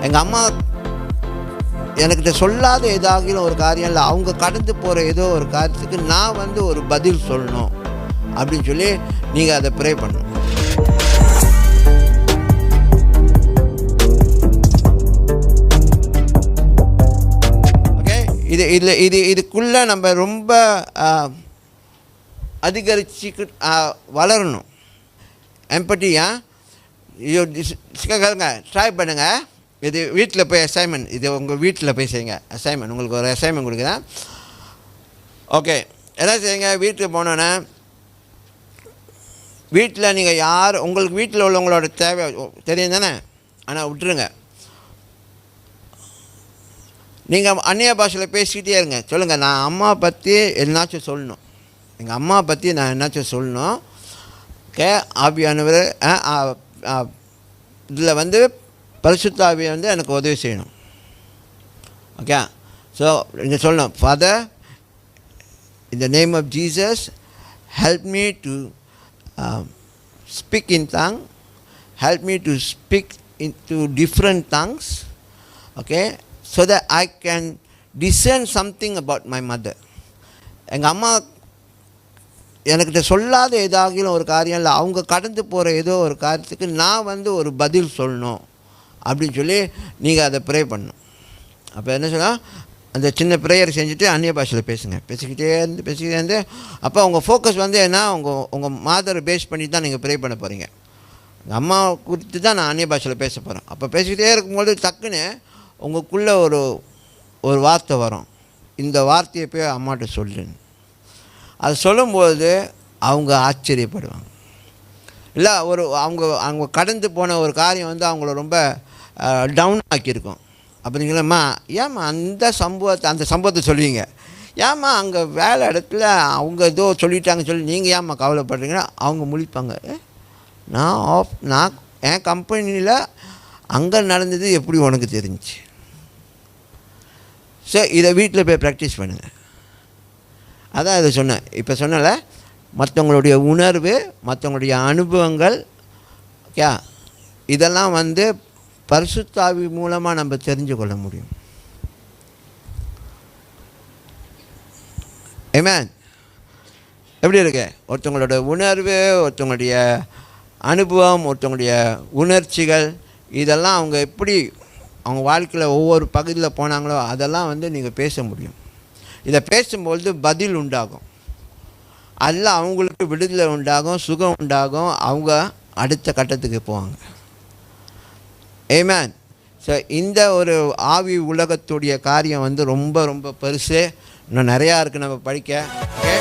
எங்கள் அம்மா எனக்கிட்ட சொல்லாத ஏதாகிலும் ஒரு காரியம் இல்லை, அவங்க கடந்து போகிற ஏதோ ஒரு காரியத்துக்கு நான் வந்து ஒரு பதில் சொல்லணும் அப்படின்னு சொல்லி நீங்கள் அதை ப்ரே பண்ணணும். ஓகே, இதுக்குள்ளே நம்ம ரொம்ப அதிகரிச்சு வளரணும். எம்பட்டியா கேளுங்க, ட்ரை பண்ணுங்கள். இது வீட்டில் போய் அசைன்மெண்ட், இது உங்கள் வீட்டில் போய் செய்யுங்க. அசைன்மெண்ட், உங்களுக்கு ஒரு அசைன்மெண்ட் கொடுக்குறேன். ஓகே, என்ன செய்யுங்க, வீட்டுக்கு போனோன்னே வீட்டில் நீங்கள் யார் உங்களுக்கு வீட்டில் உள்ளவங்களோட தேவை தெரியும் தானே, ஆனால் விட்டுருங்க. நீங்கள் அந்நிய பாஷையில் பேசிக்கிட்டே இருங்க. சொல்லுங்கள், நான் அம்மா பற்றி என்னாச்சும் சொல்லணும், எங்கள் அம்மா பற்றி நான் என்னாச்சும் சொல்லணும். ஓகே, ஆவியானவர் இதில் வந்து பரிசுத்த ஆவியை வந்து எனக்கு உதவி செய்யணும். ஓகே, ஸோ நீங்கள் சொல்லணும், father, in the name of Jesus, help me to speak in tongue, help me to speak into different tongues, okay, so that I can discern something about my mother. எங்கள் அம்மா எனக்கிட்ட சொல்லாத ஏதாகிலும் ஒரு காரியம் இல்லை, அவங்க கடந்து போகிற ஏதோ ஒரு காரியத்துக்கு நான் வந்து ஒரு பதில் சொல்லணும் அப்படின்னு சொல்லி நீங்கள் அதை ப்ரே பண்ணணும். அப்போ என்ன சொன்னால், அந்த சின்ன ப்ரேயர் செஞ்சுட்டு அந்நிய பாஷையில் பேசிக்கிட்டே இருந்து அப்போ உங்கள் ஃபோக்கஸ் வந்து என்ன, உங்கள் மாதரை பேஸ் பண்ணி தான் நீங்கள் ப்ரே பண்ண போகிறீங்க. எங்கள் அம்மா குறித்து தான் நான் அந்நிய பாஷையில் பேச போகிறேன். அப்போ பேசிக்கிட்டே இருக்கும்போது டக்குன்னு உங்களுக்குள்ளே ஒரு வார்த்தை வரும், இந்த வார்த்தையை போய் அம்மாட்ட சொல்லுன்னு. அது சொல்லும்போது அவங்க ஆச்சரியப்படுவாங்க. இல்லை, அவங்க கடந்து போன ஒரு காரியம் வந்து அவங்கள ரொம்ப டவுன் ஆக்கியிருக்கும். அப்போ நீங்களம்மா, ஏம்மா அந்த சம்பவத்தை சொல்லுவீங்க, ஏம்மா அங்கே வேலை இடத்துல அவங்க ஏதோ சொல்லிட்டாங்க சொல்லி நீங்கள் ஏம்மா கவலைப்படுறீங்கன்னா அவங்க முழிப்பாங்க, நான் என் கம்பெனியில் அங்கே நடந்தது எப்படி உனக்கு தெரிஞ்சிச்சு. ஸோ இதை வீட்டில் போய் ப்ராக்டிஸ் பண்ணுங்கள். அதான் இதை சொன்னேன், இப்போ சொன்னல, மற்றவங்களுடைய உணர்வு, மற்றவங்களுடைய அனுபவங்கள், ஓகே, இதெல்லாம் வந்து பரிசுத்த ஆவி மூலமாக நம்ம தெரிஞ்சு கொள்ள முடியும். ஆமென். எப்படி இருக்கு, ஒருத்தவங்களோட உணர்வு, ஒருத்தவங்களுடைய அனுபவம், ஒருத்தவங்களுடைய உணர்ச்சிகள், இதெல்லாம் அவங்க எப்படி அவங்க வாழ்க்கையில் ஒவ்வொரு பகுதியில் போனாங்களோ அதெல்லாம் வந்து நீங்கள் பேச முடியும். இதை பேசும்பொழுது பதில் உண்டாகும், அதில் அவங்களுக்கு விடுதலை உண்டாகும், சுகம் உண்டாகும், அவங்க அடுத்த கட்டத்துக்கு போவாங்க. ஆமென். ஸோ இந்த ஒரு ஆவி உலகத்துடைய காரியம் வந்து ரொம்ப ரொம்ப பெருசு, இன்னும் நிறையா இருக்குது நம்ம படிக்க. ஓகே.